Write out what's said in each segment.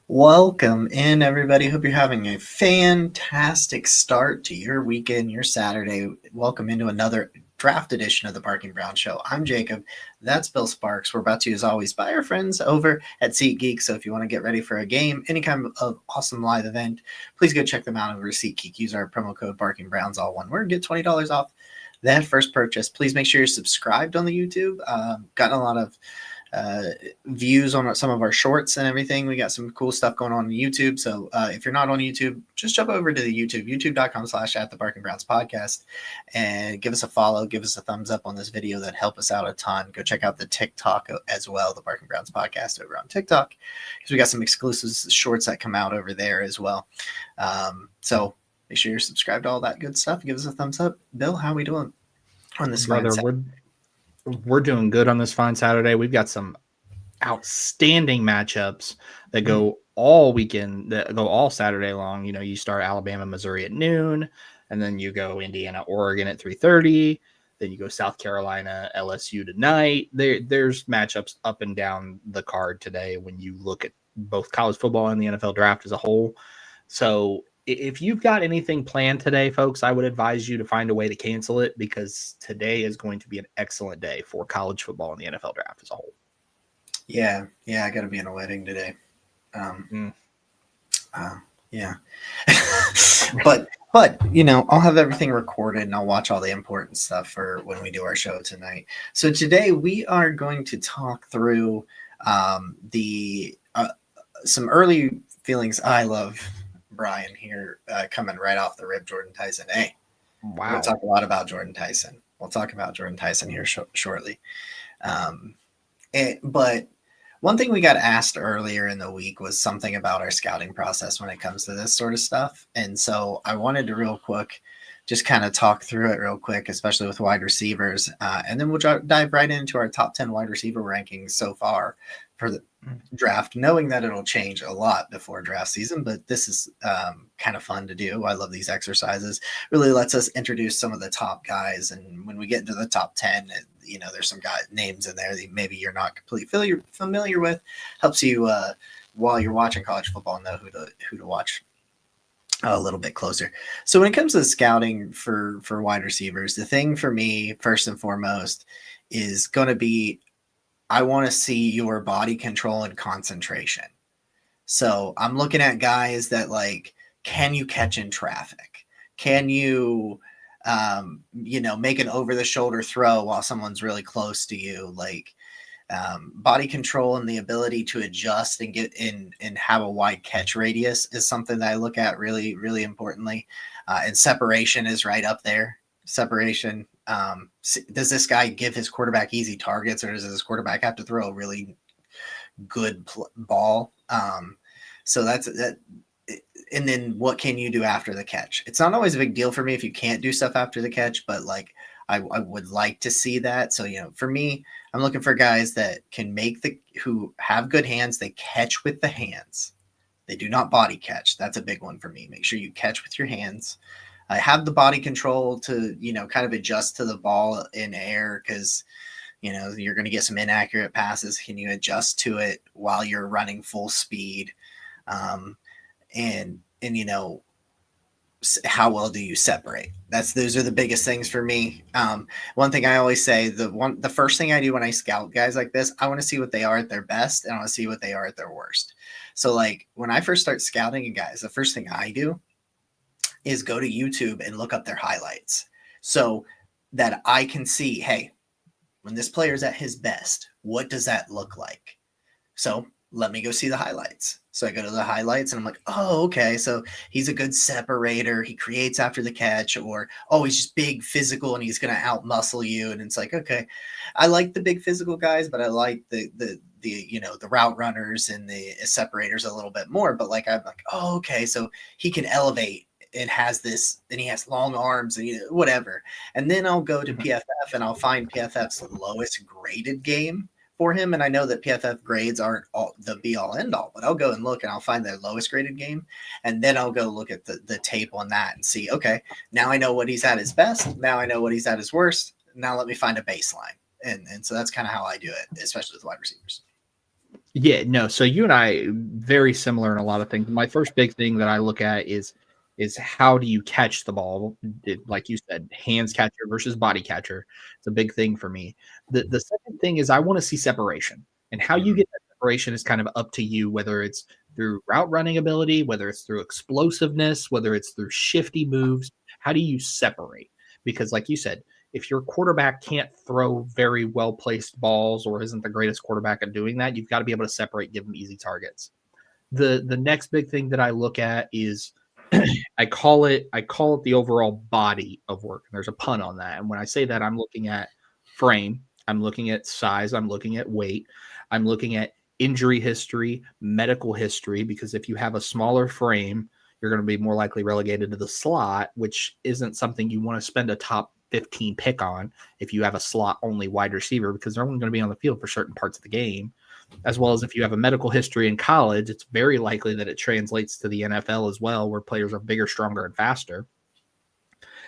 Welcome in, everybody. Hope you're having a fantastic start to your weekend, your Saturday. Welcome into another draft edition of the Barking Brown Show. I'm Jacob. That's Bill Sparks. We're brought to you, as always, by our friends over at SeatGeek. So if you want to get ready for a game, any kind of awesome live event, please go check them out over at SeatGeek. Use our promo code Barking Browns, all one word, get $20 off that first purchase. Please make sure you're subscribed on the YouTube. Gotten a lot of views on some of our shorts and everything. We got some cool stuff going on YouTube. So if you're not on YouTube, just jump over to the YouTube, youtube.com/at the Barking Browns podcast, and give us a follow, give us a thumbs up on this video. That help us out a ton. Go check out the TikTok as well, the Barking Browns podcast over on TikTok, because we got some exclusive shorts that come out over there as well. So make sure you're subscribed to all that good stuff. Give us a thumbs up. Bill, how are we doing on this Brother, we're doing good on this fine Saturday. We've got some outstanding matchups that go all weekend, that go all Saturday long. You know, you start Alabama, Missouri at noon, and then you go Indiana, Oregon at 3:30. Then you go South Carolina, LSU tonight. There's matchups up and down the card today when you look at both college football and the NFL draft as a whole. So if you've got anything planned today, folks, I would advise you to find a way to cancel it, because today is going to be an excellent day for college football and the NFL draft as a whole. Yeah, I got to be in a wedding today. Yeah. but you know, I'll have everything recorded and I'll watch all the important stuff for when we do our show tonight. So today we are going to talk through the some early feelings. I love Brian here coming right off the rib. Jordan Tyson. Hey, wow. We'll talk a lot about Jordan Tyson. We'll talk about Jordan Tyson here shortly. But one thing we got asked earlier in the week was something about our scouting process when it comes to this sort of stuff. And so I wanted to real quick just kind of talk through it real quick, especially with wide receivers. And then we'll dive right into our top 10 wide receiver rankings so far for the draft, knowing that it'll change a lot before draft season. But this is kind of fun to do. I love these exercises. Really lets us introduce some of the top guys. And when we get into the top 10, you know, there's some guy names in there that maybe you're not completely familiar with. Helps you while you're watching college football know who to watch a little bit closer. So when it comes to scouting for wide receivers, the thing for me first and foremost is going to be, I want to see your body control and concentration. So I'm looking at guys that, like, can you catch in traffic? Can you make an over the shoulder throw while someone's really close to you? Like, body control and the ability to adjust and get in and have a wide catch radius is something that I look at really, really importantly. And separation is right up there. Separation. Does this guy give his quarterback easy targets, or does his quarterback have to throw a really good ball? So that's that. And then what can you do after the catch? It's not always a big deal for me if you can't do stuff after the catch, but like I would like to see that. So, you know, for me, I'm looking for guys that can who have good hands. They catch with the hands. They do not body catch. That's a big one for me. Make sure you catch with your hands. Have the body control to, you know, kind of adjust to the ball in air, because, you know, you're going to get some inaccurate passes. Can you adjust to it while you're running full speed? And you know, how well do you separate? Those are the biggest things for me. One thing I always say, the first thing I do when I scout guys like this, I want to see what they are at their best, and I want to see what they are at their worst. So like when I first start scouting guys, the first thing I do is go to YouTube and look up their highlights, so that I can see, hey, when this player's at his best, what does that look like? So let me go see the highlights. So I go to the highlights and I'm like, oh, okay. So he's a good separator. He creates after the catch, or, oh, he's just big physical and he's going to out muscle you. And it's like, okay, I like the big physical guys, but I like the you know, the route runners and the separators a little bit more. But like, I'm like, oh, okay. So he can elevate and has this, and he has long arms and, you know, whatever. And then I'll go to PFF and I'll find PFF's lowest graded game for him. And I know that PFF grades aren't all the be all end all, but I'll go and look and I'll find their lowest graded game. And then I'll go look at the tape on that and see, okay, now I know what he's at his best. Now I know what he's at his worst. Now let me find a baseline. And so that's kind of how I do it, especially with wide receivers. Yeah, no. So you and I very similar in a lot of things. My first big thing that I look at is how do you catch the ball? Like you said, hands catcher versus body catcher. It's a big thing for me. The second thing is I want to see separation, and how you Mhm. get that separation is kind of up to you, whether it's through route running ability, whether it's through explosiveness, whether it's through shifty moves. How do you separate? Because, like you said, if your quarterback can't throw very well placed balls or isn't the greatest quarterback at doing that, you've got to be able to separate, give them easy targets. The next big thing that I look at is I call it the overall body of work. And there's a pun on that. And when I say that, I'm looking at frame, I'm looking at size, I'm looking at weight, I'm looking at injury history, medical history, because if you have a smaller frame, you're going to be more likely relegated to the slot, which isn't something you want to spend a top 15 pick on if you have a slot only wide receiver, because they're only going to be on the field for certain parts of the game. As well as if you have a medical history in college, it's very likely that it translates to the NFL as well, where players are bigger, stronger, and faster.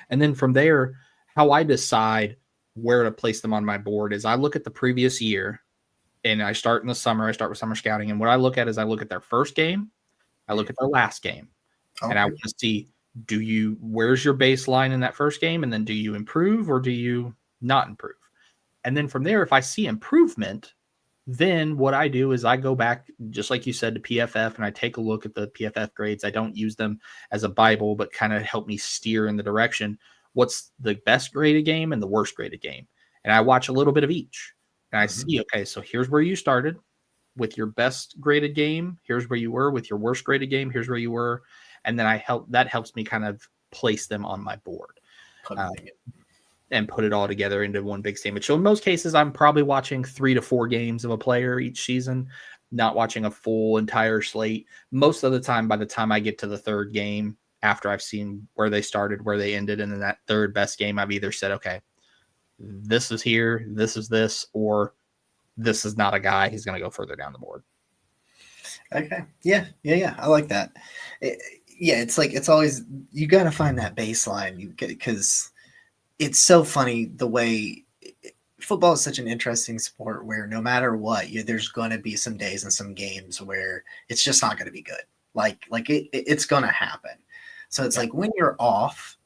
And then from there, how I decide where to place them on my board is I look at the previous year, and I start in the summer. I start with summer scouting. And what I look at is I look at their first game, I look at their last game, and I Okay. want to see, where's your baseline in that first game? And then do you improve or do you not improve? And then from there, if I see improvement, then what I do is I go back, just like you said, to PFF, and I take a look at the PFF grades. I don't use them as a Bible, but kind of help me steer in the direction. What's the best graded game and the worst graded game? And I watch a little bit of each. And I Mhm. see, okay, so here's where you started with your best graded game. Here's where you were with your worst graded game. Here's where you were. And then that helps me kind of place them on my board. Put Uh, them together. and put it all together into one big sandwich. So in most cases, I'm probably watching 3 to 4 games of a player each season, not watching a full entire slate. Most of the time, by the time I get to the third game, after I've seen where they started, where they ended, and then that third best game, I've either said, okay, this is here, this is this, or this is not a guy. He's going to go further down the board. Okay. Yeah. Yeah. Yeah. I like that. Yeah. It's like, it's always, you got to find that baseline because it's so funny the way football is such an interesting sport where no matter what, there's going to be some days and some games where it's just not going to be good. It's going to happen. So it's Yeah. like when you're off,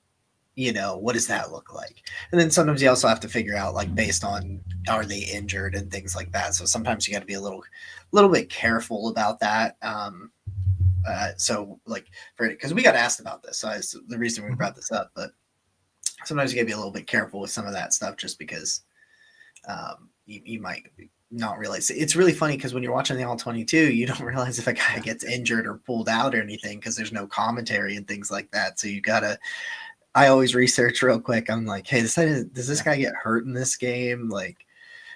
what does that look like? And then sometimes you also have to figure out like based on are they injured and things like that. So sometimes you got to be a little bit careful about that. So like because we got asked about this, so it's the reason we brought this up, but sometimes you got to be a little bit careful with some of that stuff just because you might not realize. It's really funny because when you're watching the All 22, you don't realize if a guy gets injured or pulled out or anything because there's no commentary and things like that. So you gotta. I always research real quick. I'm like, hey, does this guy get hurt in this game? Like,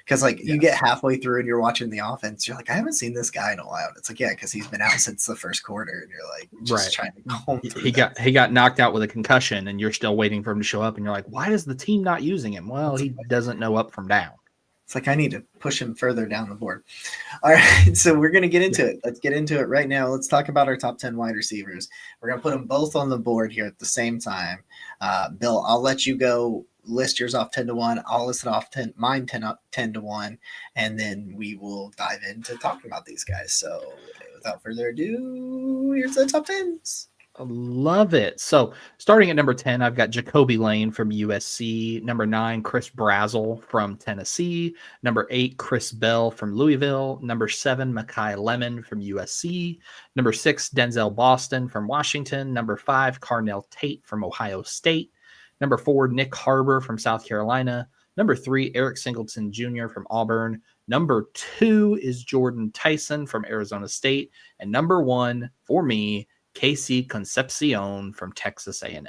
because like you get halfway through and you're watching the offense, you're like, I haven't seen this guy in a while. And it's like, yeah, because he's been out since the first quarter, and you're like just trying to comb through. He got knocked out with a concussion, and you're still waiting for him to show up, and you're like, why is the team not using him? Well, he doesn't know up from down. It's like I need to push him further down the board. All right, so we're gonna get into it. Let's get into it right now. Let's talk about our top 10 wide receivers. We're gonna put them both on the board here at the same time. Bill, I'll let you go. List yours off 10 to 1. I'll list it off 10 to 1, and then we will dive into talking about these guys. So without further ado, here's the top 10s. Love it. So starting at number 10, I've got Jacoby Lane from USC. Number 9, Chris Brazzell from Tennessee. Number 8, Chris Bell from Louisville. Number 7, Makai Lemon from USC. Number 6, Denzel Boston from Washington. Number 5, Carnell Tate from Ohio State. Number 4, Nick Harbor from South Carolina. Number 3, Eric Singleton Jr. from Auburn. Number 2 is Jordan Tyson from Arizona State. And number 1 for me, Casey Concepcion from Texas A&M.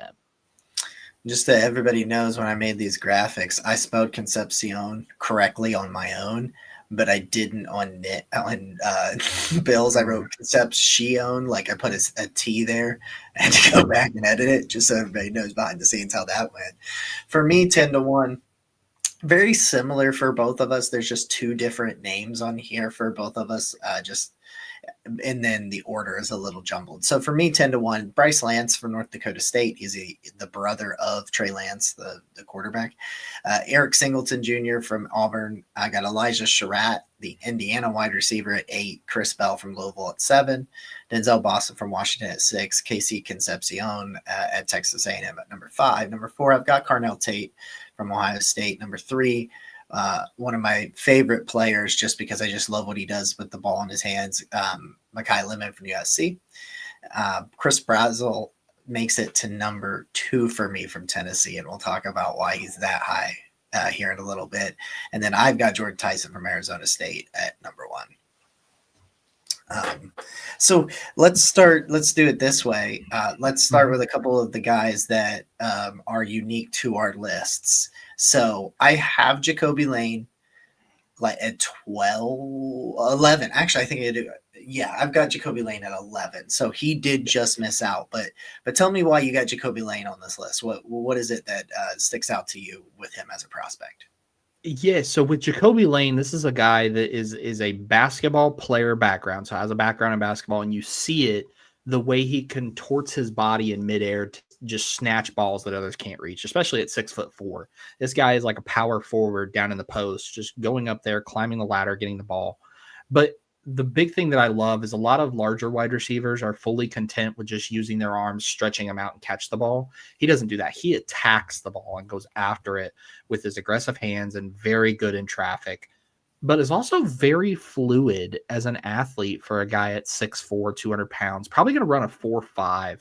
Just so everybody knows, when I made these graphics, I spelled Concepcion correctly on my own, but I didn't on Bill's. I wrote Concepcion, like I put a T there. I had to go back and edit it just so everybody knows behind the scenes how that went. For me, 10 to 1, very similar for both of us. There's just two different names on here for both of us. And then the order is a little jumbled. So for me, 10-1, Bryce Lance from North Dakota State. He's the brother of Trey Lance, the quarterback. Eric Singleton Jr. from Auburn. I got Elijah Surratt, the Indiana wide receiver at 8. Chris Bell from Louisville at 7. Denzel Boston from Washington at 6. Casey Concepcion at Texas A&M at number 5. Number 4, I've got Carnell Tate from Ohio State. Number 3, one of my favorite players, just because I just love what he does with the ball in his hands, Makai Lemon from USC. Chris Brazel makes it to number 2 for me from Tennessee, and we'll talk about why he's that high here in a little bit. And then I've got Jordan Tyson from Arizona State at number 1. So let's do it this way. Let's start with a couple of the guys that are unique to our lists. So I have Jacoby Lane like at 11. Actually, I think I do. Yeah, I've got Jacoby Lane at 11. So he did just miss out. But tell me why you got Jacoby Lane on this list. What is it that sticks out to you with him as a prospect? Yeah, so with Jacoby Lane, this is a guy that is a basketball player background, so has a background in basketball, and you see it the way he contorts his body in midair to just snatch balls that others can't reach, especially at 6'4". This guy is like a power forward down in the post, just going up there, climbing the ladder, getting the ball. But the big thing that I love is a lot of larger wide receivers are fully content with just using their arms, stretching them out and catch the ball. He doesn't do that. He attacks the ball and goes after it with his aggressive hands and very good in traffic, but is also very fluid as an athlete for a guy at 6'4", 200 pounds, probably going to run a 4.5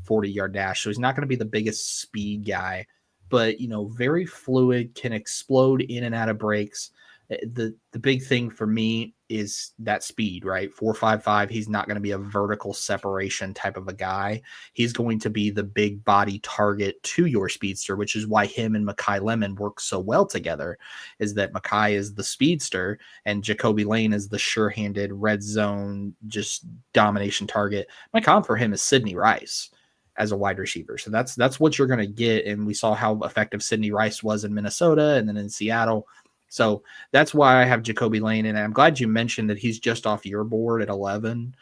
40-yard dash. So he's not going to be the biggest speed guy, but, very fluid, can explode in and out of breaks. The big thing for me is that speed, right? 4.55. He's not going to be a vertical separation type of a guy. He's going to be the big body target to your speedster, which is why him and Makai Lemon work so well together, is that Makai is the speedster and Jacoby Lane is the sure-handed red zone, just domination target. My comp for him is Sidney Rice as a wide receiver. So that's what you're going to get. And we saw how effective Sidney Rice was in Minnesota and then in Seattle. So that's why I have Jacoby Lane, and I'm glad you mentioned that he's just off your board at 11.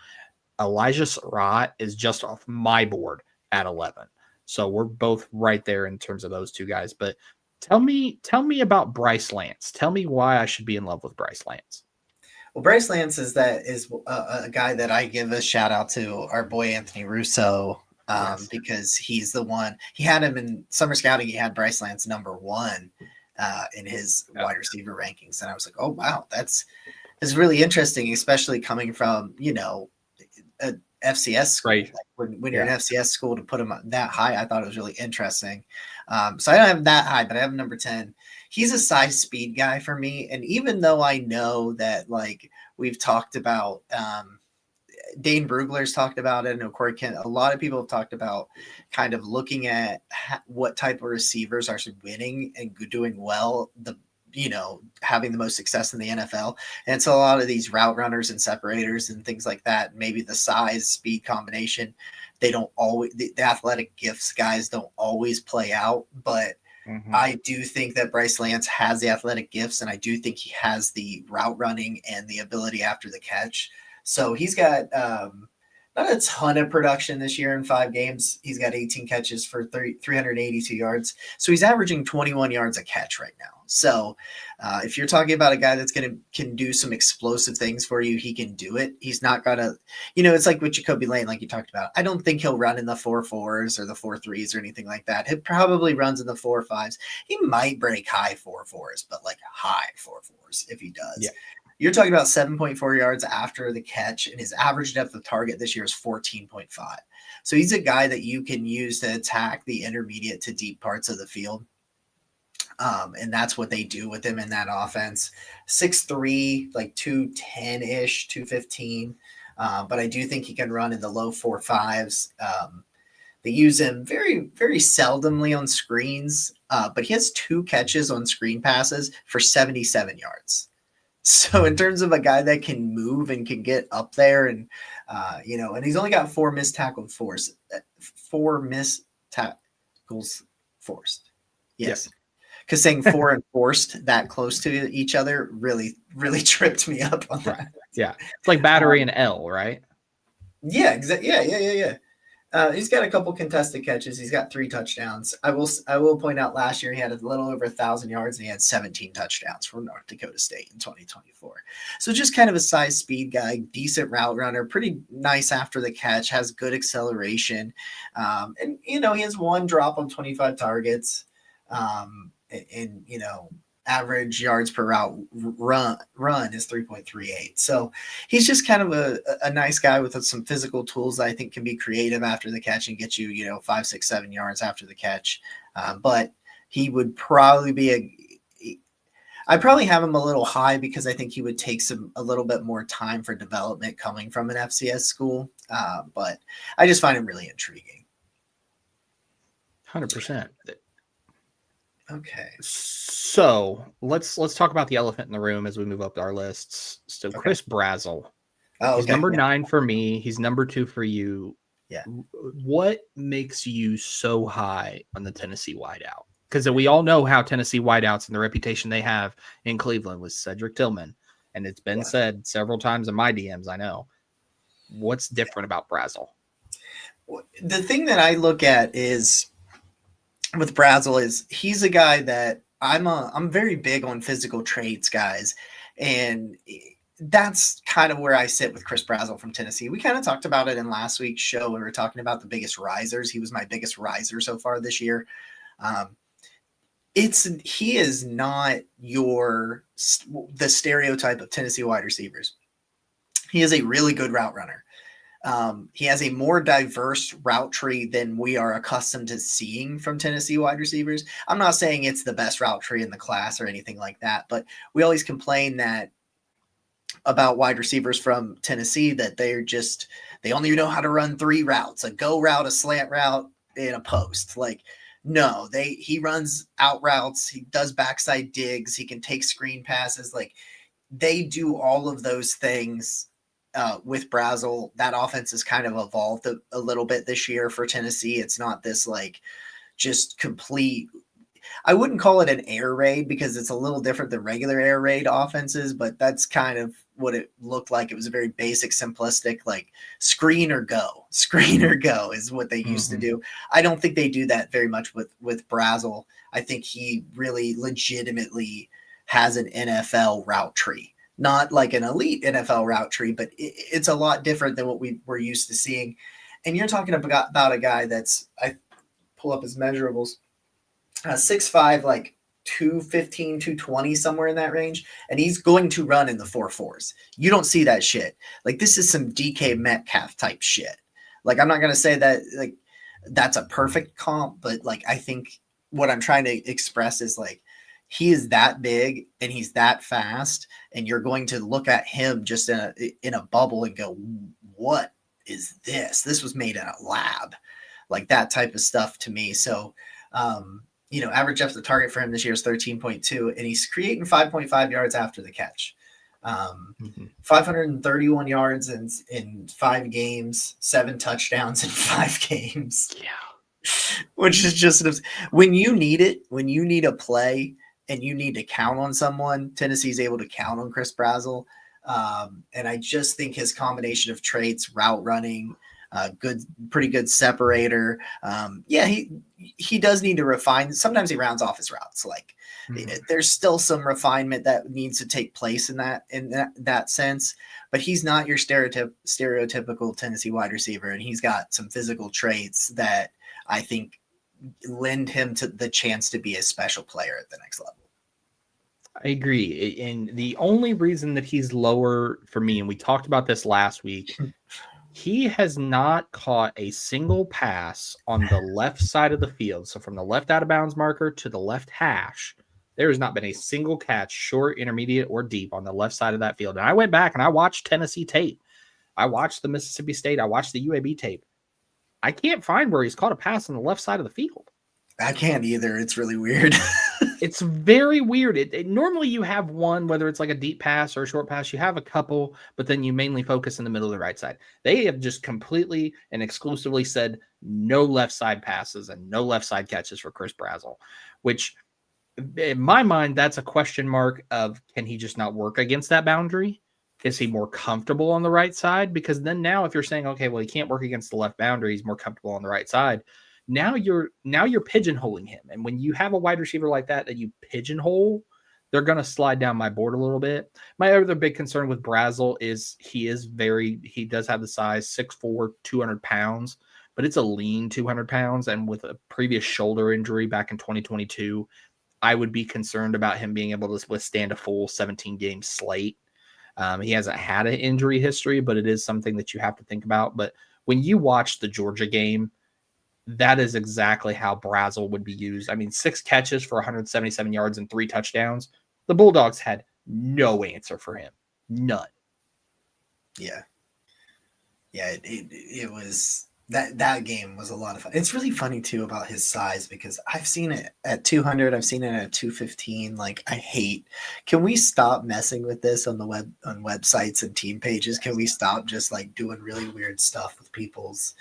Elijah Surratt is just off my board at 11. So we're both right there in terms of those two guys. But tell me about Bryce Lance. Tell me why I should be in love with Bryce Lance. Well, Bryce Lance is a guy that I give a shout out to, our boy Anthony Russo, yes, because he's the one. He had him in summer scouting. He had Bryce Lance number 1. In his wide receiver rankings. And I was like, oh, wow, that's really interesting, especially coming from, a FCS school. Right. Like when you're an FCS school, to put him that high, I thought it was really interesting. So I don't have that high, but I have number 10. He's a size speed guy for me. And even though I know that, like, we've talked about, Dane Brugler's talked about it, and Corey Kent, a lot of people have talked about kind of looking at what type of receivers are winning and doing well, having the most success in the NFL. And so a lot of these route runners and separators and things like that, maybe the size speed combination, they don't always, the athletic gifts guys don't always play out, but I do think that Bryce Lance has the athletic gifts, and I do think he has the route running and the ability after the catch. So he's got not a ton of production this year in 5 games. He's got 18 catches for 382 yards. So he's averaging 21 yards a catch right now. So if you're talking about a guy that's can do some explosive things for you, he can do it. He's not going to, it's like with Jacoby Lane, like you talked about. I don't think he'll run in the 4.4s or the 4.3s or anything like that. He probably runs in the 4.5s. He might break high 4.4s, but like high 4.4s if he does. Yeah. You're talking about 7.4 yards after the catch, and his average depth of target this year is 14.5. So he's a guy that you can use to attack the intermediate to deep parts of the field. And that's what they do with him in that offense. 6'3", like 210-ish, 215. But I do think he can run in the low 4.5s. They use him very, very seldomly on screens, but he has 2 catches on screen passes for 77 yards. So in terms of a guy that can move and can get up there and, and he's only got 4 missed tackles forced. 4 missed tackles forced. Yes. because saying four and forced that close to each other really, really tripped me up on Right. that. Yeah. It's like battery and L, right? Yeah, exactly. Yeah. He's got a couple contested catches. He's got 3 touchdowns. I will point out last year he had a little over 1,000 yards and he had 17 touchdowns from North Dakota State in 2024. So just kind of a size speed guy, decent route runner, pretty nice after the catch, has good acceleration, and he has 1 drop on 25 targets, and average yards per route run is 3.38. So he's just kind of a nice guy with some physical tools that I think can be creative after the catch and get you, 5, 6, 7 yards after the catch. But he would probably be I probably have him a little high because I think he would take a little bit more time for development coming from an FCS school. But I just find him really intriguing. 100%. Okay. So let's talk about the elephant in the room as we move up our lists. So Okay. Chris Brazzell. Oh, He's okay. number 9 for me. He's number 2 for you. Yeah. What makes you so high on the Tennessee wideout? Because we all know how Tennessee wideouts and the reputation they have in Cleveland with Cedric Tillman. And it's been said several times in my DMs, I know. What's different about Brazzell? The thing that I look at is with Brazzell is he's a guy that I'm very big on physical traits, guys. And that's kind of where I sit with Chris Brazzell from Tennessee. We kind of talked about it in last week's show when we were talking about the biggest risers. He was my biggest riser so far this year. He is not the stereotype of Tennessee wide receivers. He is a really good route runner. He has a more diverse route tree than we are accustomed to seeing from Tennessee wide receivers. I'm not saying it's the best route tree in the class or anything like that, but we always complain that about wide receivers from Tennessee that they only know how to run 3 routes: a go route, a slant route, and a post. Like, no, he runs out routes. He does backside digs. He can take screen passes. Like, they do all of those things. With Brazzell, that offense has kind of evolved a little bit this year for Tennessee. It's not this like just complete. I wouldn't call it an air raid because it's a little different than regular air raid offenses, but that's kind of what it looked like. It was a very basic, simplistic, like screen or go is what they used to do. I don't think they do that very much with Brazzell. I think he really legitimately has an NFL route tree. Not like an elite NFL route tree, but it's a lot different than what we were used to seeing. And you're talking about a guy I pull up his measurables, 6'5", like 215, 220, somewhere in that range. And he's going to run in the 4.4s. You don't see that shit. Like, this is some DK Metcalf type shit. Like, I'm not going to say that like that's a perfect comp, but like, I think what I'm trying to express is like, he is that big and he's that fast, and you're going to look at him just in a bubble and go, what is this? This was made in a lab, like that type of stuff to me. So, average depth of target for him this year is 13.2, and he's creating 5.5 yards after the catch. 531 yards in 5 games, 7 touchdowns in 5 games. Yeah. Which is just when you need it, when you need a play and you need to count on someone, Tennessee's able to count on Chris Brazzell. And I just think his combination of traits, route running, pretty good separator. He does need to refine. Sometimes he rounds off his routes. Like, there's still some refinement that needs to take place in that sense, but he's not your stereotypical Tennessee wide receiver. And he's got some physical traits that I think lend him to the chance to be a special player at the next level. I agree. And the only reason that he's lower for me, and we talked about this last week, he has not caught a single pass on the left side of the field. So from the left out of bounds marker to the left hash, there has not been a single catch, short, intermediate, or deep, on the left side of that field. And I went back and I watched Tennessee tape. I watched the Mississippi State. I watched the UAB tape. I can't find where he's caught a pass on the left side of the field. I can't either. It's really weird. It's very weird. Normally you have one, whether it's like a deep pass or a short pass, you have a couple, but then you mainly focus in the middle of the right side. They have just completely and exclusively said no left side passes and no left side catches for Chris Brazzell, which in my mind, that's a question mark of, can he just not work against that boundary? Is he more comfortable on the right side? Because then now if you're saying, okay, well, he can't work against the left boundary, he's more comfortable on the right side. Now you're pigeonholing him. And when you have a wide receiver like that you pigeonhole, they're going to slide down my board a little bit. My other big concern with Brazel is he does have the size 6'4", 200 pounds, but it's a lean 200 pounds. And with a previous shoulder injury back in 2022, I would be concerned about him being able to withstand a full 17-game slate. He hasn't had an injury history, but it is something that you have to think about. But when you watch the Georgia game, that is exactly how Brazel would be used. I mean, 6 catches for 177 yards and 3 touchdowns. The Bulldogs had no answer for him. None. Yeah. Yeah, it was that game was a lot of fun. It's really funny too about his size because I've seen it at 200, I've seen it at 215. Like can we stop messing with this on websites and team pages? Can we stop just like doing really weird stuff with people's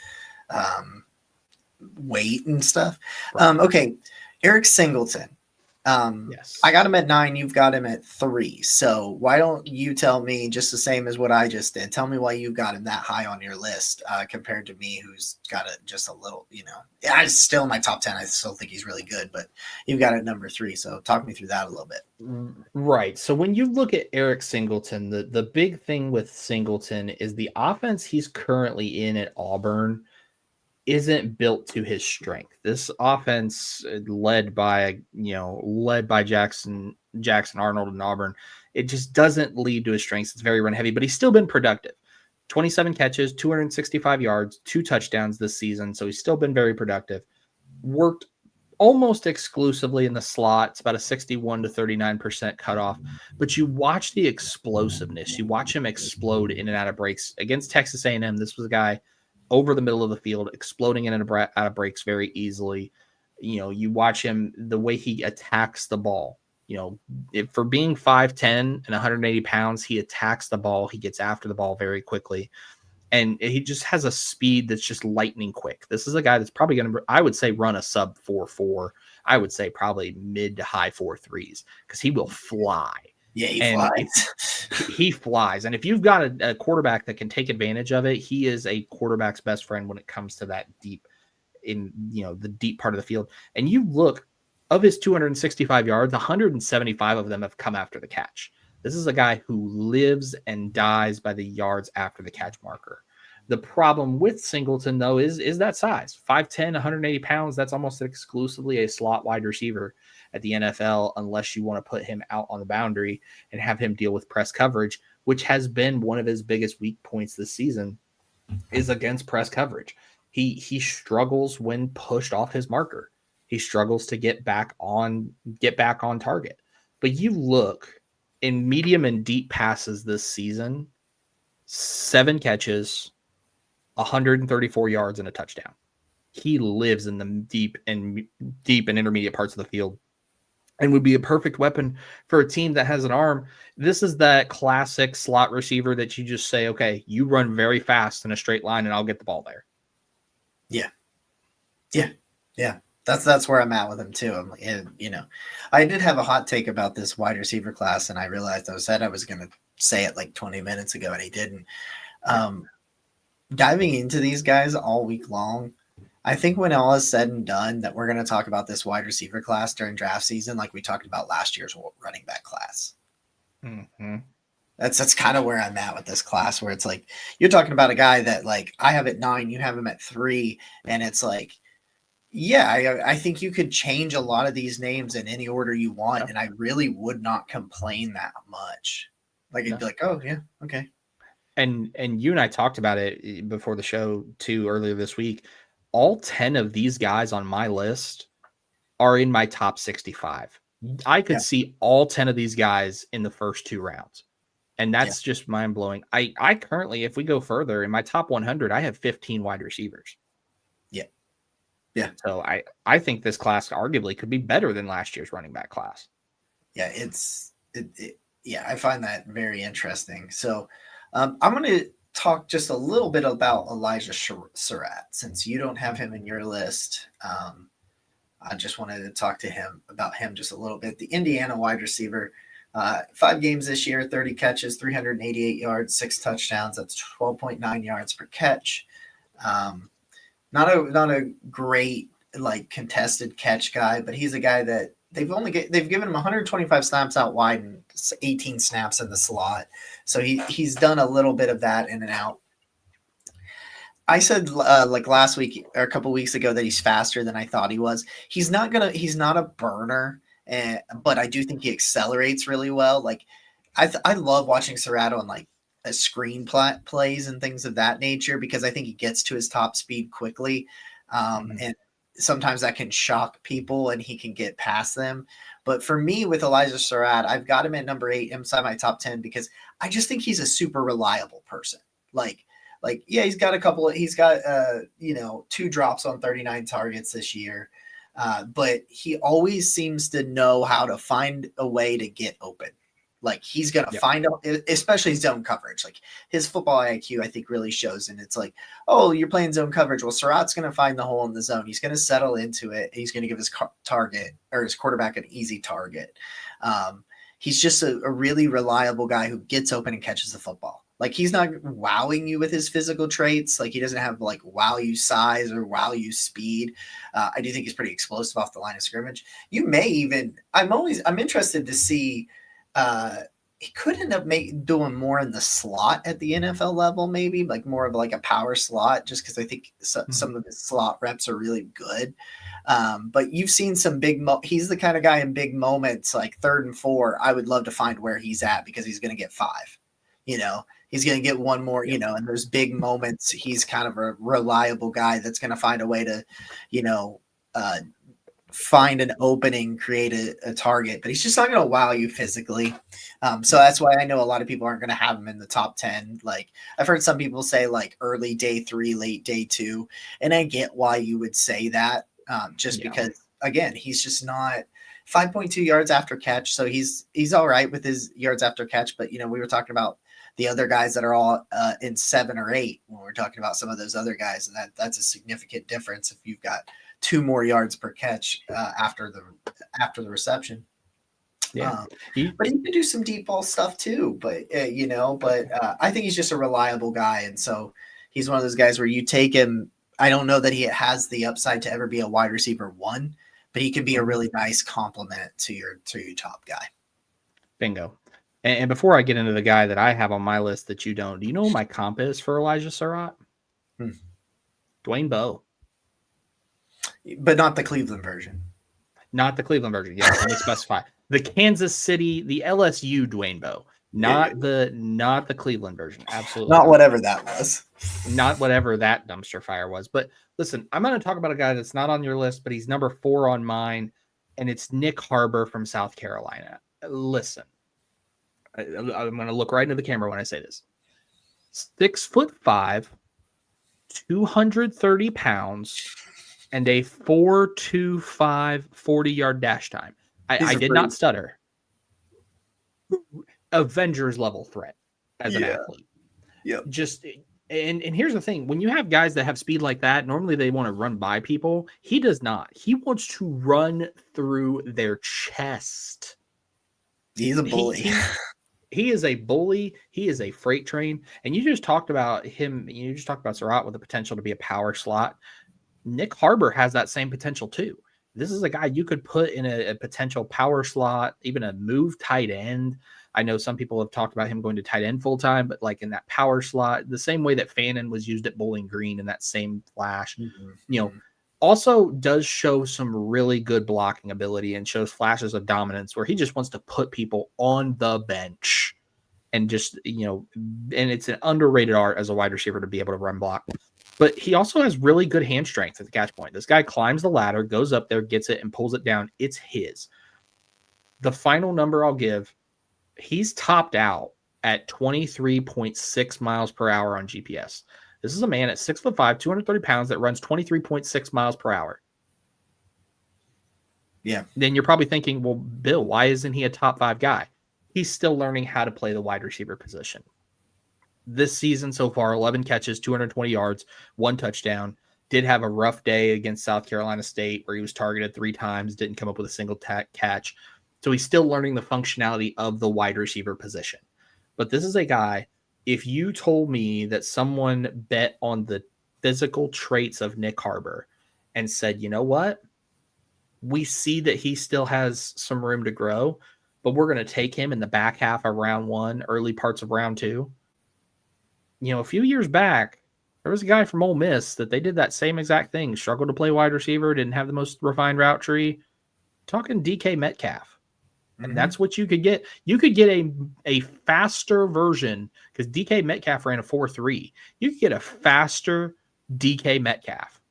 weight and stuff? Right. Okay, Eric Singleton. Yes. I got him at 9. You've got him at 3. So why don't you tell me just the same as what I just did? Tell me why you got him that high on your list compared to me, who's got it just a little. Yeah, it's still in my top 10. I still think he's really good, but you've got it number 3. So talk me through that a little bit. Right. So when you look at Eric Singleton, the big thing with Singleton is the offense he's currently in at Auburn isn't built to his strength. This offense led by Jackson Arnold and Auburn, it just doesn't lead to his strengths. It's very run heavy, but he's still been productive. 27 catches, 265 yards, 2 touchdowns this season. So he's still been very productive. Worked almost exclusively in the slot. It's about a 61 to 39% cutoff. But you watch the explosiveness. You watch him explode in and out of breaks. Against Texas A&M, this was a guy over the middle of the field, exploding in and out of breaks very easily. You watch him, the way he attacks the ball. For being 5'10" and 180 pounds, he attacks the ball. He gets after the ball very quickly. And he just has a speed that's just lightning quick. This is a guy that's probably going to, I would say, run a sub 4.4. I would say probably mid to high 4.3s because he will fly. Yeah, he flies. He flies. And if you've got a quarterback that can take advantage of it, he is a quarterback's best friend when it comes to that deep the deep part of the field. And you look, of his 265 yards, 175 of them have come after the catch. This is a guy who lives and dies by the yards after the catch marker. The problem with Singleton, though, is that size. 5'10", 180 pounds, that's almost exclusively a slot wide receiver at the NFL, unless you want to put him out on the boundary and have him deal with press coverage, which has been one of his biggest weak points this season, is against press coverage. He struggles when pushed off his marker. He struggles to get back on target. But you look in medium and deep passes this season, 7 catches, 134 yards and a touchdown. He lives in the deep and intermediate parts of the field and would be a perfect weapon for a team that has an arm. This is that classic slot receiver that you just say, okay, you run very fast in a straight line and I'll get the ball there. Yeah. That's where I'm at with him too. I did have a hot take about this wide receiver class, and I realized I was going to say it like 20 minutes ago, and I didn't. Diving into these guys all week long, I think when all is said and done, that we're going to talk about this wide receiver class during draft season, like we talked about last year's running back class. Mm-hmm. That's kind of where I'm at with this class, where it's like you're talking about a guy that like I have at 9, you have him at 3, and it's like. Yeah, I think you could change a lot of these names in any order you want, and I really would not complain that much. Like, it'd be like, oh, yeah, okay. And you and I talked about it before the show, too, earlier this week. All 10 of these guys on my list are in my top 65. I could see all 10 of these guys in the first 2 rounds, and that's just mind-blowing. I currently, if we go further, in my top 100, I have 15 wide receivers. Yeah. So I think this class arguably could be better than last year's running back class. Yeah, I find that very interesting. So I'm going to talk just a little bit about Elijah Surratt, since you don't have him in your list. I just wanted to talk to him about him just a little bit. The Indiana wide receiver, 5 games this year, 30 catches, 388 yards, 6 touchdowns. That's 12.9 yards per catch. Not a great like contested catch guy, but he's a guy that they've given him 125 snaps out wide and 18 snaps in the slot. So he's done a little bit of that in and out. I said like last week or a couple weeks ago that he's faster than I thought he was. He's not a burner, but I do think he accelerates really well. Like I love watching Serrato on like a screen plays and things of that nature because I think he gets to his top speed quickly, and sometimes that can shock people and he can get past them. But for me with Elijah Surratt, I've got him at number 8 inside my top 10 because I just think he's a super reliable person. Like, yeah, he's got 2 drops on 39 targets this year. But he always seems to know how to find a way to get open. Like he's going to find out, especially zone coverage. Like his football IQ, I think really shows. And it's like, oh, you're playing zone coverage. Well, Surratt's going to find the hole in the zone. He's going to settle into it. He's going to give his target or his quarterback an easy target. He's just a really reliable guy who gets open and catches the football. Like he's not wowing you with his physical traits. Like he doesn't have like wow you size or wow you speed. I do think he's pretty explosive off the line of scrimmage. You may even, I'm interested to see, he could end up doing more in the slot at the NFL level, maybe like more of like a power slot, just because I think some of his slot reps are really good. But you've seen some he's the kind of guy in big moments, like 3rd and 4. I would love to find where he's at because he's going to get 5, he's going to get one more, and those big moments, he's kind of a reliable guy that's going to find a way to, find an opening, create a target, but he's just not going to wow you physically. So that's why I know a lot of people aren't going to have him in the top 10. Like I've heard some people say like early day 3, late day 2. And I get why you would say that, because again, he's just not 5.2 yards after catch. So he's all right with his yards after catch. But, we were talking about the other guys that are all in 7 or 8 when we're talking about some of those other guys. And that's a significant difference if you've got 2 more yards per catch after the reception. Yeah, but he can do some deep ball stuff too. But I think he's just a reliable guy, and so he's one of those guys where you take him. I don't know that he has the upside to ever be a wide receiver 1, but he can be a really nice complement to your top guy. Bingo. And before I get into the guy that I have on my list that you don't, do you know who my comp is for Elijah Surratt? Dwayne Bowe. But not the Cleveland version. Not the Cleveland version. Yeah, let me specify. The Kansas City, the LSU Dwayne Bowe, not the Cleveland version. Absolutely. Not whatever that was. Not whatever that dumpster fire was. But listen, I'm going to talk about a guy that's not on your list, but he's number 4 on mine, and it's Nick Harbor from South Carolina. Listen, I'm going to look right into the camera when I say this. 6'5", 230 pounds, and a 4.25 40-yard dash time. I did not stutter. Avengers level threat as an athlete. Yeah. And here's the thing: when you have guys that have speed like that, normally they want to run by people. He does not. He wants to run through their chest. He's a bully. He is a bully. He is a freight train. And you just talked about him. You just talked about Surratt with the potential to be a power slot. Nick Harbor has that same potential too. This is a guy you could put in a potential power slot, even a move tight end. I know some people have talked about him going to tight end full time, but like in that power slot, the same way that Fannin was used at Bowling Green in that same flash, also does show some really good blocking ability and shows flashes of dominance where he just wants to put people on the bench and just, and it's an underrated art as a wide receiver to be able to run block. But he also has really good hand strength at the catch point. This guy climbs the ladder, goes up there, gets it, and pulls it down. It's his. The final number I'll give, he's topped out at 23.6 miles per hour on GPS. This is a man at 6'5", 230 pounds that runs 23.6 miles per hour. Yeah. Then you're probably thinking, well, Bill, why isn't he a top 5 guy? He's still learning how to play the wide receiver position. This season so far, 11 catches, 220 yards, 1 touchdown. did have a rough day against South Carolina State where he was targeted 3 times, didn't come up with a single catch. So he's still learning the functionality of the wide receiver position. But this is a guy, if you told me that someone bet on the physical traits of Nick Harbor and said, you know what? We see that he still has some room to grow, but we're going to take him in the back half of round 1, early parts of round 2. A few years back, there was a guy from Ole Miss that they did that same exact thing, struggled to play wide receiver, didn't have the most refined route tree. Talking DK Metcalf. And that's what you could get. You could get a faster version because DK Metcalf ran a 4.3. You could get a faster DK Metcalf.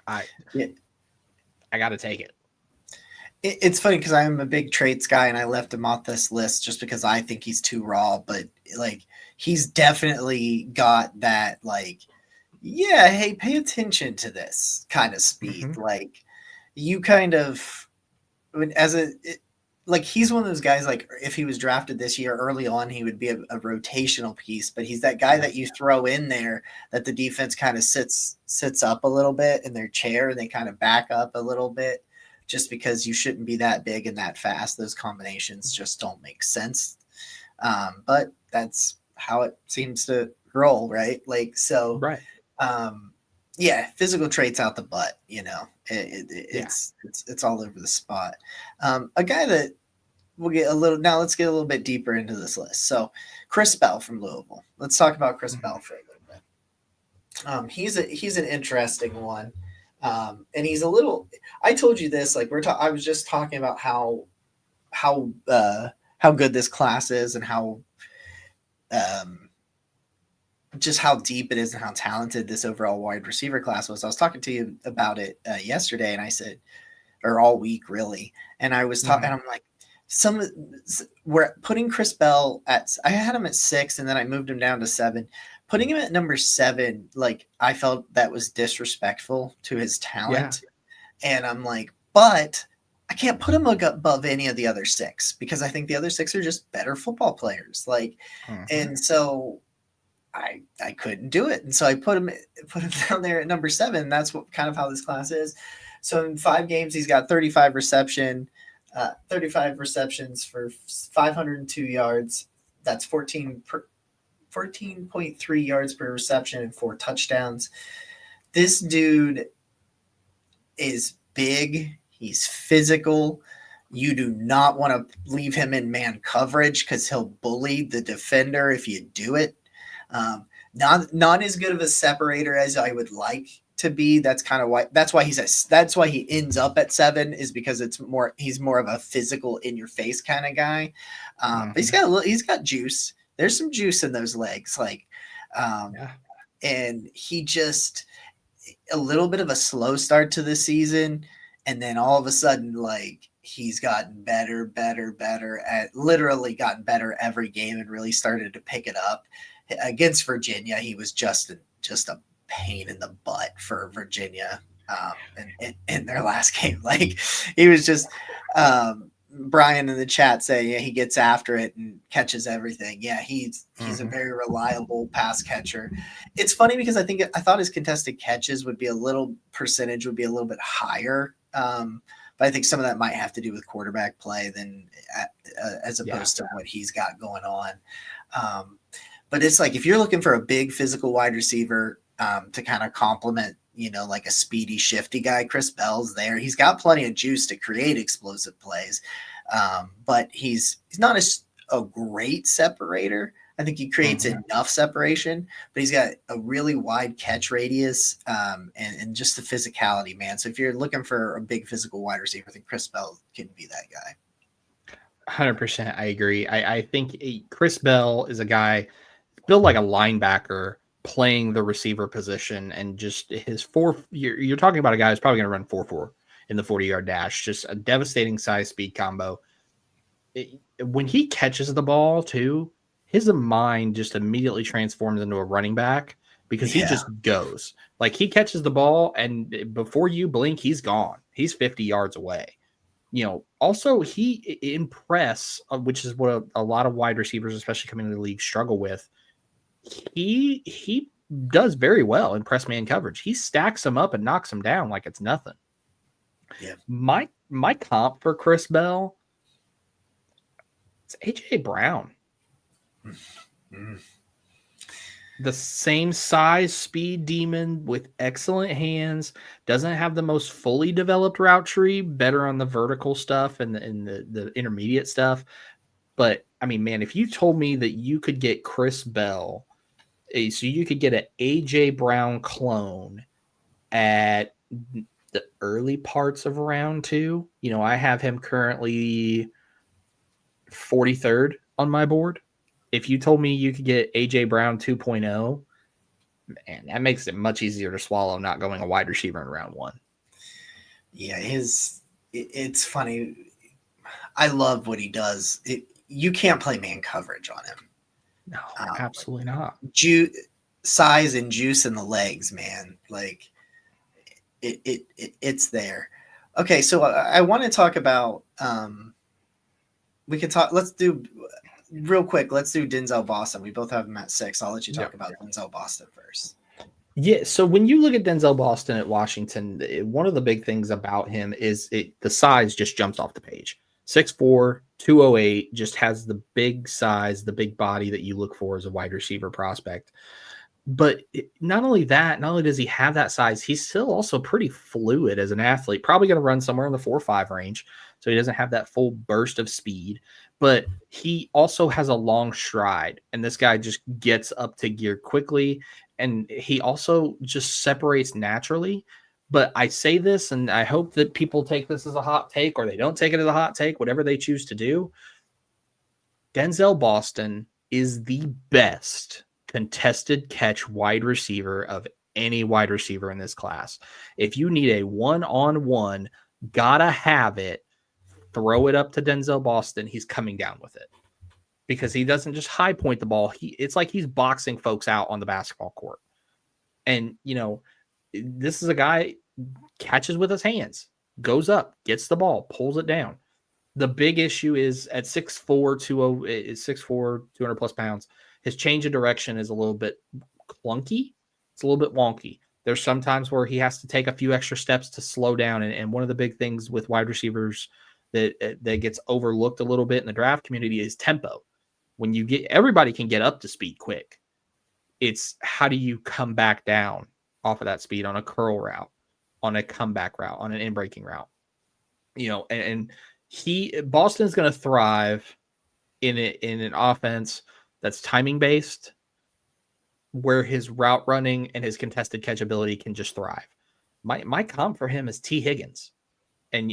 I got to take it. It's funny because I'm a big traits guy and I left him off this list just because I think he's too raw. But like, he's definitely got that, like, yeah, hey, pay attention to this kind of speed. Mm-hmm. Like, you kind of, he's one of those guys, like, if he was drafted this year early on, he would be a rotational piece, but he's that guy that you throw in there that the defense kind of sits up a little bit in their chair and they kind of back up a little bit just because you shouldn't be that big and that fast. Those combinations just don't make sense. But that's how it seems to roll, right? Like, so, right. Yeah, physical traits out the butt, it's all over the spot. A guy that we'll get let's get a little bit deeper into this list. So Chris Bell from Louisville. Let's talk about Chris Bell for a little bit. He's an interesting one. And he's a little, I told you this, like I was just talking about how good this class is and how, just how deep it is and how talented this overall wide receiver class was. I was talking to you about it yesterday, and I said, or all week really. And I was talking, I'm like, we're putting Chris Bell I had him at 6 and then I moved him down to 7. Putting him at number 7, like, I felt that was disrespectful to his talent. Yeah. And I'm like, but I can't put him above any of the other 6 because I think the other 6 are just better football players. Like, and so I couldn't do it. And so I put him down there at number 7. That's what kind of how this class is. So in 5 games, he's got 35 receptions for 502 yards. That's 14.3 yards per reception and 4 touchdowns. This dude is big. He's physical. You do not want to leave him in man coverage because he'll bully the defender if you do it. Not as good of a separator as I would like to be. That's why he ends up at 7 is because he's more of a physical in your face kind of guy. But he's got juice. There's some juice in those legs. Like, and he just a little bit of a slow start to the season. And then all of a sudden, like, he's gotten better literally gotten better every game and really started to pick it up. Against Virginia, he was just a pain in the butt for Virginia in their last game. Like, he was just Brian in the chat saying he gets after it and catches everything. Yeah, he's a very reliable pass catcher. It's funny because I thought his contested catches would be a little bit higher. But I think some of that might have to do with quarterback play than as opposed to what he's got going on. But it's like, if you're looking for a big physical wide receiver to kind of complement, like a speedy, shifty guy, Chris Bell's there. He's got plenty of juice to create explosive plays, but he's not a great separator. I think he creates enough separation, but he's got a really wide catch radius and just the physicality, man. So if you're looking for a big physical wide receiver, I think Chris Bell can be that guy. 100%. I agree. I think Chris Bell is a guy built like a linebacker playing the receiver position, and just his you're talking about a guy who's probably going to run 4.4 in the 40-yard dash, just a devastating size speed combo. When he catches the ball too, his mind just immediately transforms into a running back because he just goes. Like, he catches the ball and before you blink, he's gone. He's 50 yards away. Also he impress, which is what a lot of wide receivers, especially coming into the league, struggle with. He does very well in press man coverage. He stacks them up and knocks them down like it's nothing. Yeah. My comp for Chris Bell, it's AJ Brown. Mm. The same size speed demon with excellent hands, doesn't have the most fully developed route tree, better on the vertical stuff and the intermediate stuff. But I mean, man, if you told me that you could get Chris Bell, so you could get an AJ Brown clone at the early parts of round 2, I have him currently 43rd on my board. If you told me you could get AJ Brown 2.0, man, that makes it much easier to swallow not going a wide receiver in round 1. Yeah, it's funny. I love what he does. You can't play man coverage on him. No, absolutely not. Size and juice in the legs, man. Like it's there. Okay, so I want to talk about. We can talk. Let's do real quick. Let's do Denzel Boston. We both have him at 6. I'll let you talk about Denzel Boston first. Yeah, so when you look at Denzel Boston at Washington, one of the big things about him is the size just jumps off the page. 6'4", 208, just has the big size, the big body that you look for as a wide receiver prospect. But not only does he have that size, he's still also pretty fluid as an athlete, probably going to run somewhere in the 4.5 range. So he doesn't have that full burst of speed, but he also has a long stride, and this guy just gets up to gear quickly. And he also just separates naturally. But I say this, and I hope that people take this as a hot take, or they don't take it as a hot take, whatever they choose to do. Denzel Boston is the best contested catch wide receiver of any wide receiver in this class. If you need a one-on-one, gotta have it, throw it up to Denzel Boston. He's coming down with it. Because he doesn't just high point the ball. It's like he's boxing folks out on the basketball court. And, this is a guy catches with his hands, goes up, gets the ball, pulls it down. The big issue is at 6'4", 200 plus pounds, his change of direction is a little bit clunky. It's a little bit wonky. There's sometimes where he has to take a few extra steps to slow down. And one of the big things with wide receivers that gets overlooked a little bit in the draft community is tempo. When everybody can get up to speed quick. It's how do you come back down off of that speed on a curl route, on a comeback route, on an in-breaking route. And Boston's going to thrive in an offense that's timing based, where his route running and his contested catch ability can just thrive. My comp for him is T. Higgins. And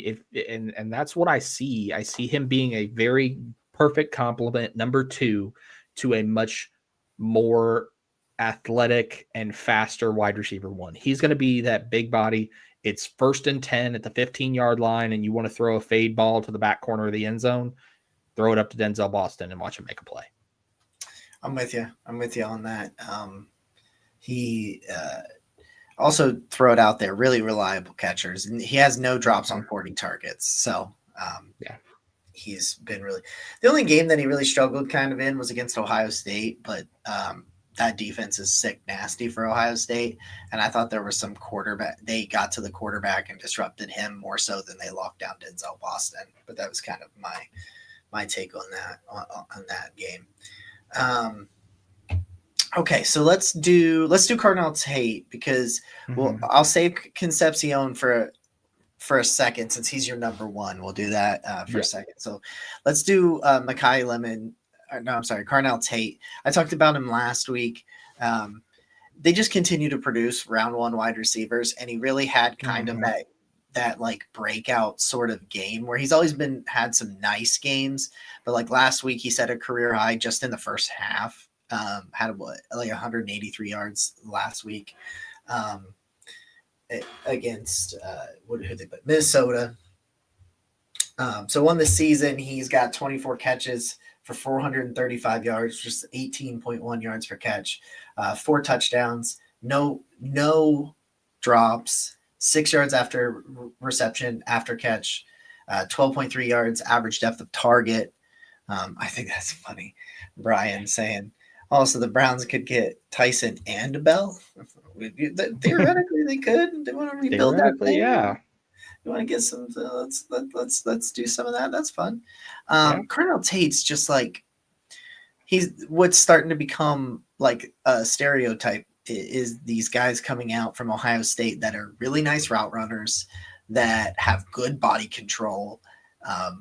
that's what I see. I see him being a very perfect complement, number 2, to a much more athletic and faster wide receiver 1. He's going to be that big body. It's 1st and 10 at the 15-yard line, and you want to throw a fade ball to the back corner of the end zone, throw it up to Denzel Boston and watch him make a play. I'm with you on that. He also, throw it out there, really reliable catchers. And he has no drops on 40 targets. So, yeah. He's been the only game that he really struggled kind of in was against Ohio State, but that defense is sick nasty for Ohio State. And I thought there was some they got to the quarterback and disrupted him more so than they locked down Denzel Boston. But that was kind of my take on that game. Okay, so let's do Carnell Tate because I'll save Concepcion for a second since he's your number 1. We'll do that for a second. So let's do Makai Lemon. Carnell Tate. I talked about him last week. They just continue to produce round 1 wide receivers, and he really had kind of that like breakout sort of game where he's always had some nice games, but like last week he set a career high just in the first half. Had 183 yards last week against Minnesota. So on the season, he's got 24 catches for 435 yards, just 18.1 yards per catch, 4 touchdowns, no drops, 6 yards after reception, after catch, 12.3 yards average depth of target. I think that's funny. Brian saying, Also, the Browns could get Tyson and Bell. Theoretically, they could. They want to rebuild that Theoretically, thing. yeah. You want to get some? Let's do some of that. That's fun. Yeah. Colonel Tate's just like he's what's starting to become like a stereotype is these guys coming out from Ohio State that are really nice route runners that have good body control,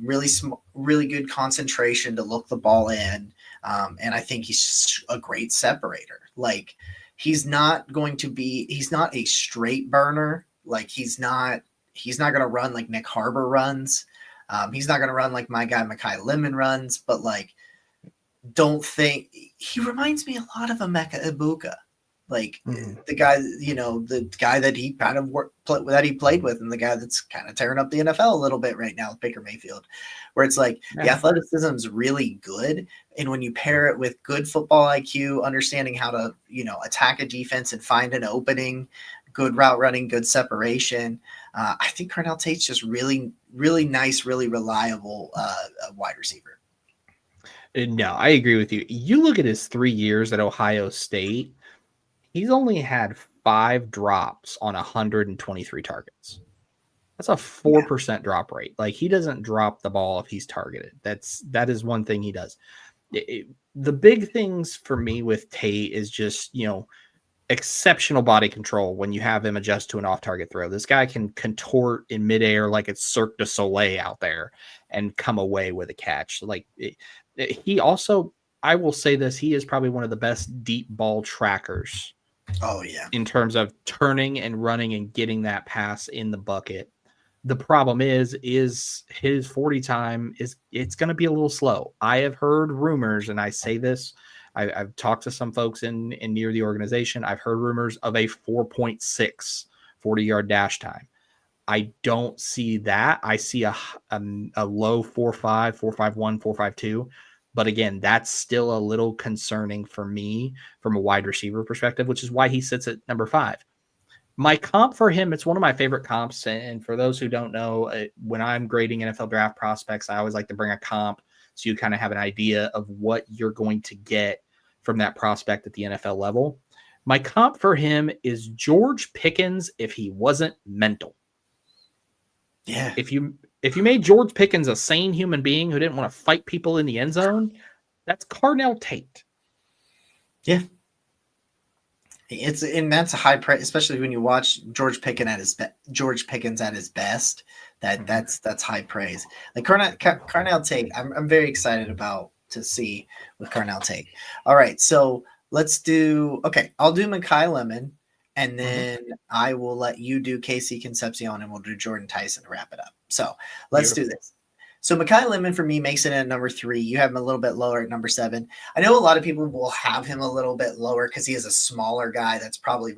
really good concentration to look the ball in, and I think he's a great separator. Like he's not a straight burner. Like he's not going to run like Nick Harbor runs. He's not going to run like my guy Makai Lemon runs, but like don't think he reminds me a lot of Emeka Ibuka, like the guy that he kind of that he played with, and the guy that's kind of tearing up the NFL a little bit right now with Baker Mayfield, where it's like the athleticism is really good, and when you pair it with good football IQ, understanding how to attack a defense and find an opening, good route running, good separation, I think Cornell Tate's just really, really nice, really reliable wide receiver. No, I agree with you. You look at his 3 years at Ohio State, he's only had 5 drops on 123 targets. That's a 4% drop rate. Like he doesn't drop the ball if he's targeted. That is one thing he does. The big things for me with Tate is just, exceptional body control when you have him adjust to an off-target throw. This guy can contort in midair like it's Cirque du Soleil out there and come away with a catch. Like he also, I will say this, he is probably one of the best deep ball trackers. Oh yeah. In terms of turning and running and getting that pass in the bucket. The problem is his 40 time it's going to be a little slow. I have heard rumors, and I say this, I've talked to some folks in near the organization. I've heard rumors of a 4.6 40-yard dash time. I don't see that. I see a low 4.5, 4.51, 4.52. But again, that's still a little concerning for me from a wide receiver perspective, which is why he sits at number 5. My comp for him, it's one of my favorite comps. And for those who don't know, when I'm grading NFL draft prospects, I always like to bring a comp so you kind of have an idea of what you're going to get from that prospect at the NFL level. My comp for him is George Pickens if he wasn't mental. Yeah. If you made George Pickens a sane human being who didn't want to fight people in the end zone, that's Cornell Tate. Yeah. That's a high price, especially when you watch George Pickens at his best. That's high praise. Like Cornell Tate, I'm very excited to see with Cornell Tate. All right, so let's do. Okay, I'll do Makai Lemon, and then I will let you do Casey Concepcion, and we'll do Jordan Tyson to wrap it up. So let's do this. So Makai Lemon for me makes it at number 3. You have him a little bit lower at number 7. I know a lot of people will have him a little bit lower because he is a smaller guy that's probably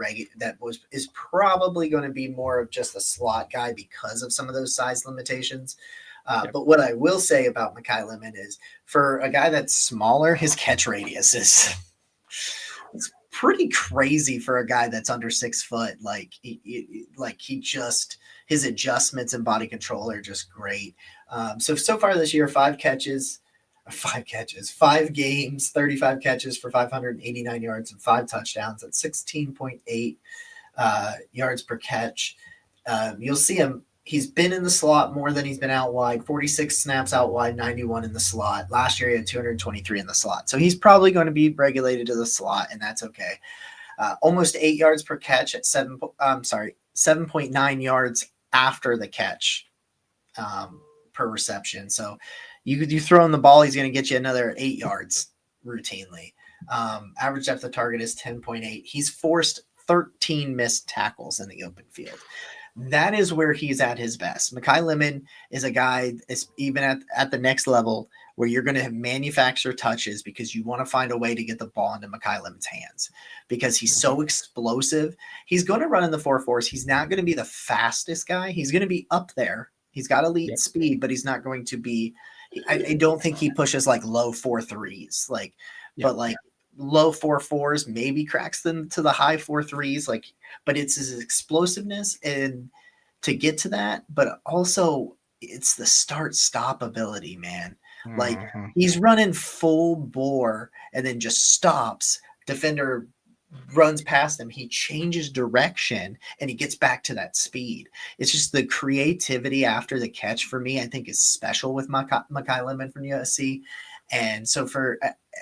is probably going to be more of just a slot guy because of some of those size limitations. But what I will say about Makai Lemon is for a guy that's smaller, his catch radius is it's pretty crazy for a guy that's under 6 foot. His adjustments and body control are just great. So far this year, 5 games, 35 catches for 589 yards and 5 touchdowns at 16.8 yards per catch. You'll see him. He's been in the slot more than he's been out wide. 46 snaps out wide, 91 in the slot. Last year, he had 223 in the slot. So he's probably going to be regulated to the slot, and that's okay. Almost 8 yards per catch at 7.9 yards after the catch per reception. So you throw him the ball, he's going to get you another 8 yards routinely. Average depth of target is 10.8. He's forced 13 missed tackles in the open field. That is where he's at his best. Makai Lemon is a guy, even at the next level, where you're going to manufacture touches because you want to find a way to get the ball into Makai Lemon's hands because he's so explosive. He's going to run in the 4.4s. He's not going to be the fastest guy. He's going to be up there. He's got elite speed, but he's not going to be – I don't think he pushes like low 4.3s. But like low 4.4s, maybe cracks them to the high 4.3s. But it's his explosiveness and to get to that, but also it's the start-stop ability, man. Like Mhm. he's running full bore and then just stops. Defender runs past him, he changes direction and he gets back to that speed. It's just the creativity after the catch for me, I think, is special with Makai Lemon from USC. And so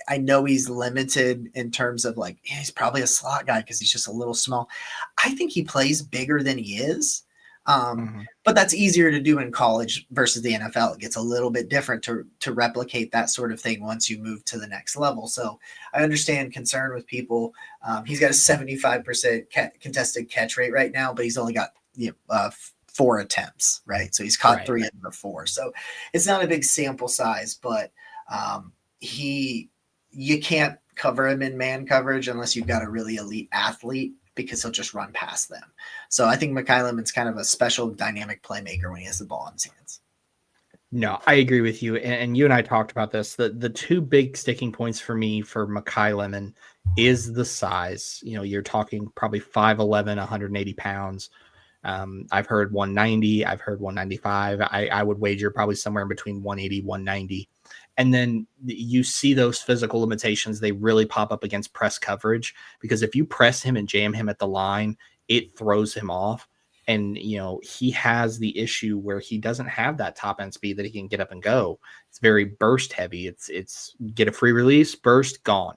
I know he's limited in terms of like, yeah, he's probably a slot guy because he's just a little small. I think he plays bigger than he is. Mhm. But that's easier to do in college versus the NFL. It gets a little bit different to replicate that sort of thing once you move to the next level. So I understand concern with people. He's got a 75% contested catch rate right now, but he's only got 4 attempts, right? So he's caught Right. 3 out of 4. So it's not a big sample size, but you can't cover him in man coverage unless you've got a really elite athlete because he'll just run past them. So I think Makai Lemon's kind of a special dynamic playmaker when he has the ball in his hands. No, I agree with you. And you and I talked about this. The two big sticking points for me for Makai Lemon is the size. You're talking probably 5'11", 180 pounds. I've heard 190. I've heard 195. I would wager probably somewhere in between 180, 190. And then you see those physical limitations. They really pop up against press coverage because if you press him and jam him at the line, it throws him off. And, he has the issue where he doesn't have that top end speed that he can get up and go. It's very burst heavy. It's get a free release, burst, gone.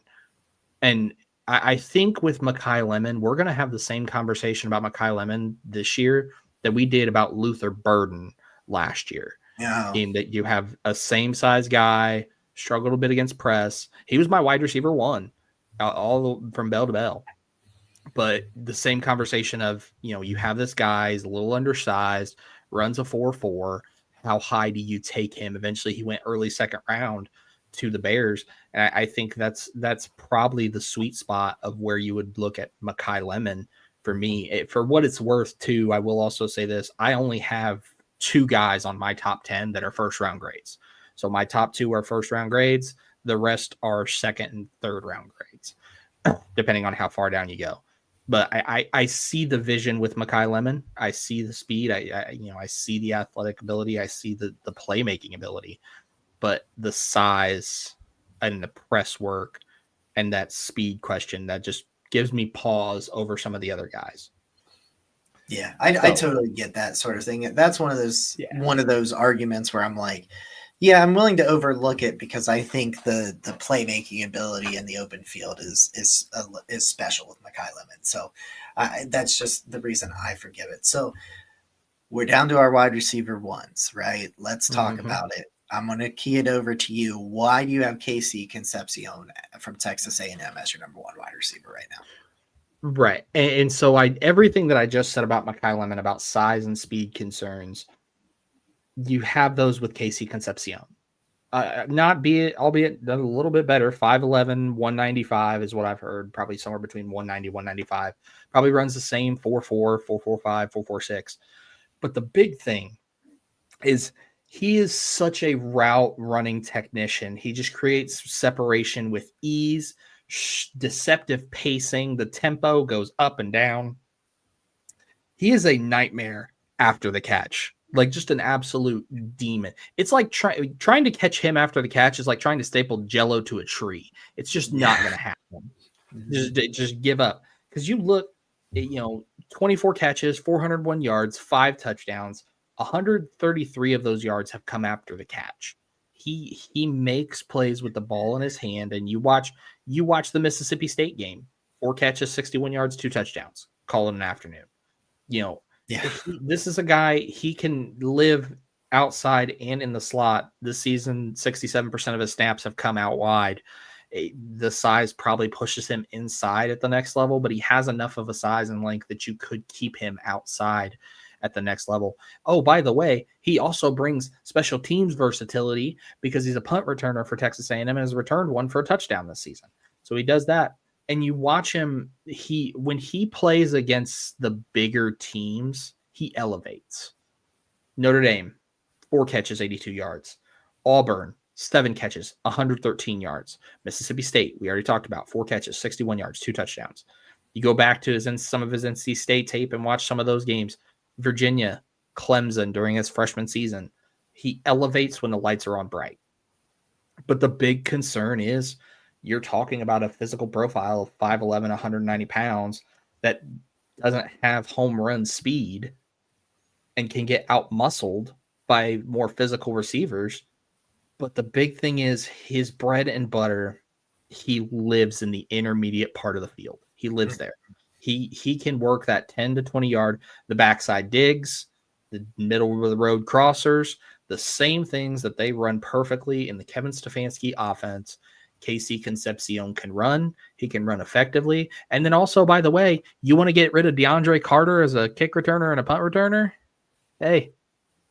And I think with Makai Lemon, we're going to have the same conversation about Makai Lemon this year that we did about Luther Burden last year. Yeah. In that you have a same size guy, struggled a bit against press. He was my wide receiver 1, all from bell to bell. But the same conversation of, you have this guy, he's a little undersized, runs a 4.4. How high do you take him? Eventually he went early second round to the Bears. And I think that's probably the sweet spot of where you would look at Makai Lemon for me. For what it's worth too, I will also say this. I only have 2 guys on my top 10 that are first round grades. So my top 2 are first round grades. The rest are second and third round grades, depending on how far down you go. But I see the vision with Makai Lemon. I see the speed. I see the athletic ability. I see the playmaking ability. But the size and the press work and that speed question, that just gives me pause over some of the other guys. Yeah, I totally get that sort of thing. That's one of those arguments where I'm like, yeah, I'm willing to overlook it because I think the playmaking ability in the open field is special with Makai Lemon. So that's just the reason I forgive it. So we're down to our wide receiver 1s, right? Let's talk about it. I'm going to key it over to you. Why do you have Casey Concepcion from Texas A&M as your number 1 wide receiver right now? Right. And so everything that I just said about Makai Lemon, about size and speed concerns, you have those with Casey Concepcion. Albeit a little bit better. 5'11", 195 is what I've heard. Probably somewhere between 190, 195. Probably runs the same 4.4, 4.45, 4.46. But the big thing is he is such a route running technician. He just creates separation with ease, deceptive pacing. The tempo goes up and down. He is a nightmare after the catch. Like just an absolute demon. It's like trying to catch him after the catch is like trying to staple Jello to a tree. It's just not going to happen. Just give up. Because you look, 24 catches, 401 yards, 5 touchdowns, 133 of those yards have come after the catch. He makes plays with the ball in his hand, and you watch the Mississippi State game. 4 catches, 61 yards, 2 touchdowns. Call it an afternoon. This is a guy, he can live outside and in the slot. This season, 67% of his snaps have come out wide. The size probably pushes him inside at the next level, but he has enough of a size and length that you could keep him outside at the next level. Oh, by the way, he also brings special teams versatility because he's a punt returner for Texas A&M and has returned one for a touchdown this season. So he does that. And you watch him, when he plays against the bigger teams, he elevates. Notre Dame, 4 catches, 82 yards. Auburn, 7 catches, 113 yards. Mississippi State, we already talked about, 4 catches, 61 yards, 2 touchdowns. You go back to some of his NC State tape and watch some of those games. Virginia, Clemson during his freshman season. He elevates when the lights are on bright. But the big concern is you're talking about a physical profile of 5'11", 190 pounds that doesn't have home run speed and can get out muscled by more physical receivers. But the big thing is his bread and butter, he lives in the intermediate part of the field. He lives there. He can work that 10 to 20 yard, the backside digs, the middle of the road crossers, the same things that they run perfectly in the Kevin Stefanski offense. Casey Concepcion can run. He can run effectively. And then also, by the way, you want to get rid of DeAndre Carter as a kick returner and a punt returner? Hey,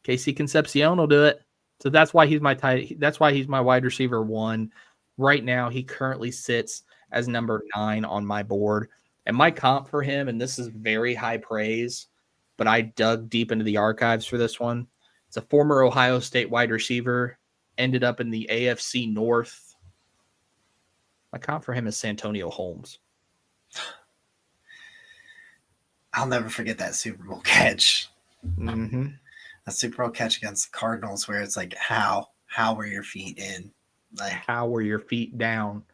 Casey Concepcion will do it. So that's why he's my that's why he's my wide receiver 1. Right now, he currently sits as number 9 on my board. And my comp for him, and this is very high praise, but I dug deep into the archives for this one. It's a former Ohio State wide receiver, ended up in the AFC North. My comp for him is Santonio Holmes. I'll never forget that Super Bowl catch. Mm-hmm. A Super Bowl catch against the Cardinals where it's like, how were your feet in? Like, how were your feet down?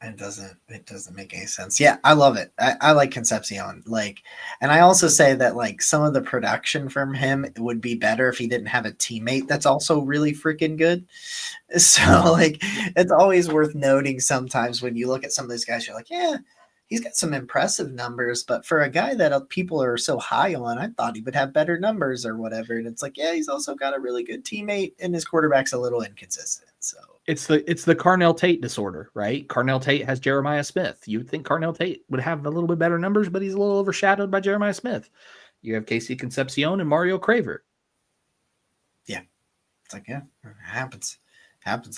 It doesn't make any sense. Yeah, I love it. I like Concepcion. Like, and I also say that like some of the production from him would be better if he didn't have a teammate that's also really freaking good. So like, it's always worth noting sometimes when you look at some of these guys, you're like, yeah, he's got some impressive numbers, but for a guy that people are so high on, I thought he would have better numbers or whatever. And it's like, yeah, he's also got a really good teammate, and his quarterback's a little inconsistent. So it's the Carnell Tate disorder, right? Carnell Tate has Jeremiah Smith. You would think Carnell Tate would have a little bit better numbers, but he's a little overshadowed by Jeremiah Smith. You have Casey Concepcion and Mario Craver. Yeah, it's like, yeah, it happens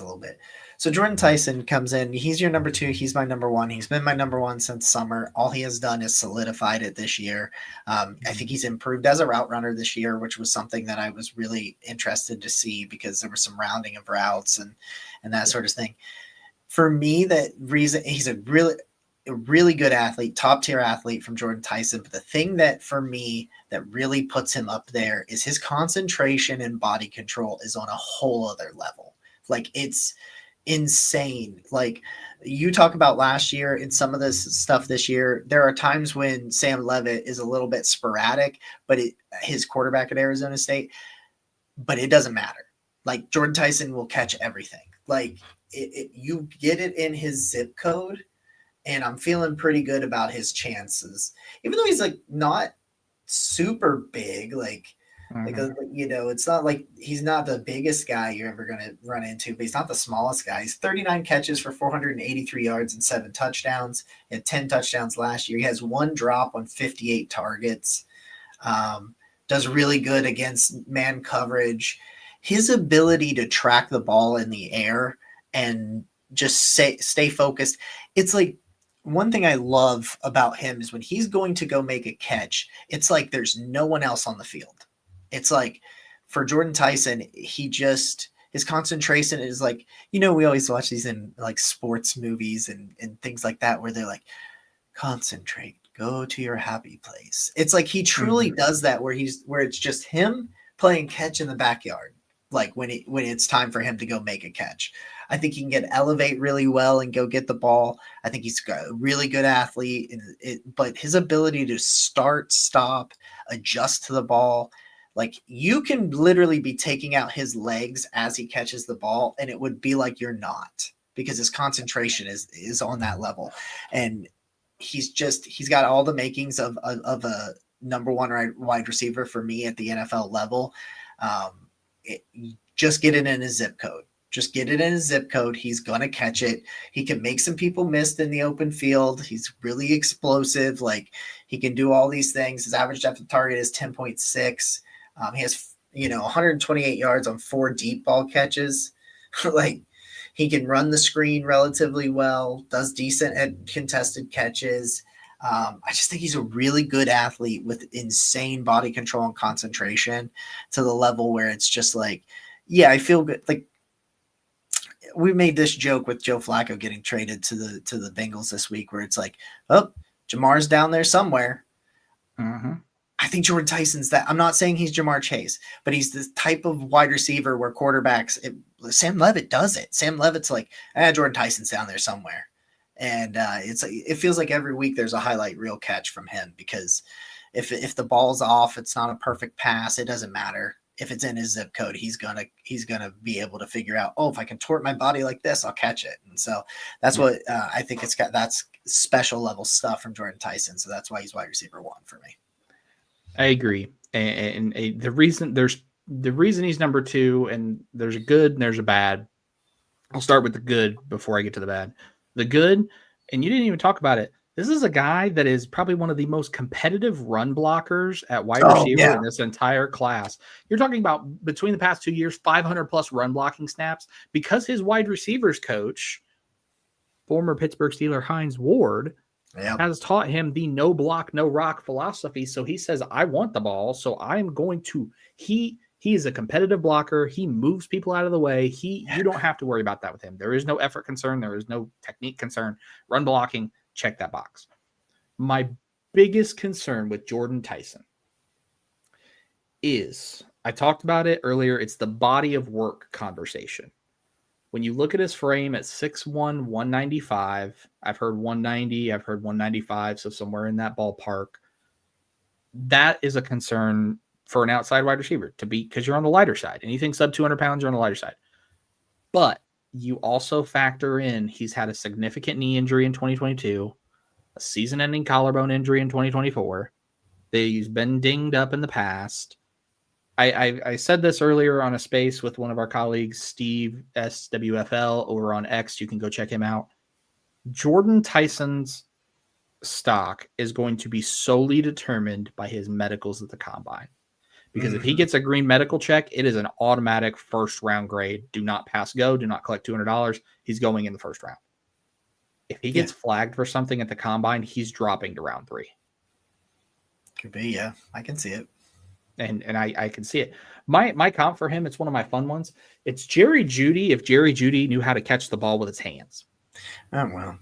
a little bit. So Jordan Tyson comes in. He's your number 2. He's my number 1. He's been my number 1 since summer. All he has done is solidified it this year. I think he's improved as a route runner this year, which was something that I was really interested to see because there was some rounding of routes and that sort of thing. For me, that reason he's a really good athlete, top tier athlete from Jordan Tyson. But the thing that for me that really puts him up there is his concentration and body control is on a whole other level. Like, it's insane. Like, you talk about last year and some of this stuff this year, there are times when Sam Levitt is a little bit sporadic, but his quarterback at Arizona State, but it doesn't matter. Like, Jordan Tyson will catch everything. Like, you get it in his zip code, and I'm feeling pretty good about his chances. Even though he's like not super big, like, because, you know, it's not like he's not the biggest guy you're ever going to run into, but he's not the smallest guy. He's 39 catches for 483 yards and 7 touchdowns. He had 10 touchdowns last year. He has 1 drop on 58 targets. Does really good against man coverage. His ability to track the ball in the air and just stay focused. It's like, one thing I love about him is when he's going to go make a catch, it's like there's no one else on the field. It's like for Jordan Tyson, his concentration is like, you know, we always watch these in like sports movies and things like that, where they're like, concentrate, go to your happy place. It's like he truly does that where it's just him playing catch in the backyard. Like when it's time for him to go make a catch. I think he can elevate really well and go get the ball. I think he's got a really good athlete, but his ability to start, stop, adjust to the ball, like you can literally be taking out his legs as he catches the ball, and it would be like you're not, because his concentration is on that level. And he's got all the makings of a number 1 wide receiver for me at the NFL level. Just get it in his zip code. Just get it in his zip code. He's going to catch it. He can make some people miss in the open field. He's really explosive. Like, he can do all these things. His average depth of target is 10.6. He has, 128 yards on 4 deep ball catches. Like, he can run the screen relatively well, does decent at contested catches. I just think he's a really good athlete with insane body control and concentration to the level where it's just like, yeah, I feel good. Like, we made this joke with Joe Flacco getting traded to the Bengals this week, where it's like, oh, Jamar's down there somewhere. Mm-hmm. I think Jordan Tyson's that. I'm not saying he's Jamar Chase, but he's the type of wide receiver where quarterbacks. Sam Levitt does it. Sam Levitt's like, Jordan Tyson's down there somewhere, and it feels like every week there's a highlight reel catch from him because if the ball's off, it's not a perfect pass. It doesn't matter if it's in his zip code. He's gonna be able to figure out. Oh, if I can tort my body like this, I'll catch it. And so that's what I think it's got. That's special level stuff from Jordan Tyson. So that's why he's wide receiver 1 for me. I agree, and the reason he's number 2, and there's a good and there's a bad. I'll start with the good before I get to the bad. The good, and you didn't even talk about it. This is a guy that is probably one of the most competitive run blockers at wide receiver in this entire class. You're talking about between the past 2 years, 500 plus run blocking snaps because his wide receivers coach, former Pittsburgh Steeler Hines Ward, has taught him the no block, no rock philosophy. So he says, I want the ball. So I'm going to, he is a competitive blocker. He moves people out of the way. You don't have to worry about that with him. There is no effort concern. There is no technique concern. Run blocking, check that box. My biggest concern with Jordan Tyson is, I talked about it earlier, it's the body of work conversation. When you look at his frame at 6'1", 195, I've heard 190, I've heard 195, so somewhere in that ballpark. That is a concern for an outside wide receiver to be, because you're on the lighter side. Anything sub 200 pounds, you're on the lighter side. But you also factor in he's had a significant knee injury in 2022, a season-ending collarbone injury in 2024. He's been dinged up in the past. I said this earlier on a space with one of our colleagues, Steve SWFL, over on X. You can go check him out. Jordan Tyson's stock is going to be solely determined by his medicals at the combine. Because if he gets a green medical check, it is an automatic first-round grade. Do not pass go. Do not collect $200. He's going in the first round. If he gets flagged for something at the combine, he's dropping to round 3. Could be, yeah. I can see it. And I can see it. My comp for him, it's one of my fun ones. It's Jerry Jeudy if Jerry Jeudy knew how to catch the ball with his hands. Oh, well.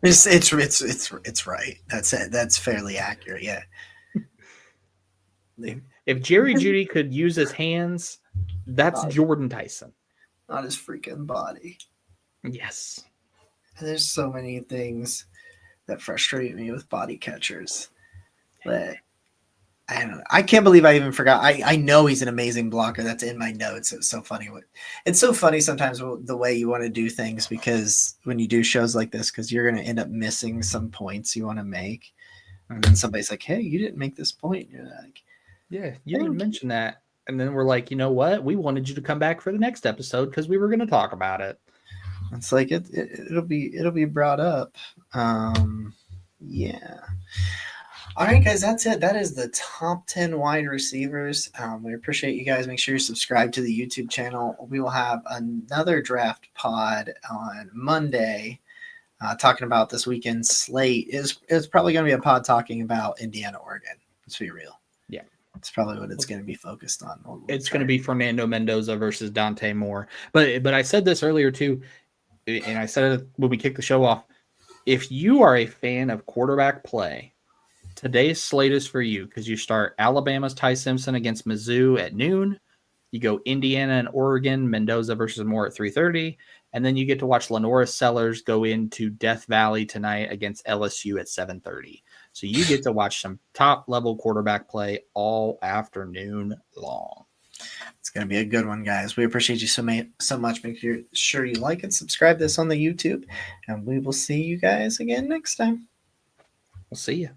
It's right. That's it. That's fairly accurate, yeah. If Jerry Jeudy could use his hands, that's Jordan Tyson. Not his freaking body. Yes. And there's so many things that frustrate me with body catchers. But I don't know. I can't believe I even forgot. I know he's an amazing blocker. That's in my notes. It was so funny. It's so funny sometimes the way you want to do things, because when you do shows like this, because you're going to end up missing some points you want to make. And then somebody's like, hey, you didn't make this point. You're like, yeah, you didn't mention that. And then we're like, you know what? We wanted you to come back for the next episode because we were going to talk about it. It's like it'll be brought up. Yeah. All right, guys, that's it. That is the top 10 wide receivers. We appreciate you guys. Make sure you subscribe to the YouTube channel. We will have another draft pod on Monday talking about this weekend's slate. It's probably going to be a pod talking about Indiana, Oregon. Let's be real. Yeah. It's probably what it's going to be focused on. It's going to be Fernando Mendoza versus Dante Moore. But I said this earlier too, and I said it when we kicked the show off. If you are a fan of quarterback play, today's slate is for you because you start Alabama's Ty Simpson against Mizzou at noon. You go Indiana and Oregon, Mendoza versus Moore at 3:30. And then you get to watch Lenoris Sellers go into Death Valley tonight against LSU at 7:30. So you get to watch some top-level quarterback play all afternoon long. It's going to be a good one, guys. We appreciate you so much. Make sure you like and subscribe this on the YouTube. And we will see you guys again next time. We'll see you.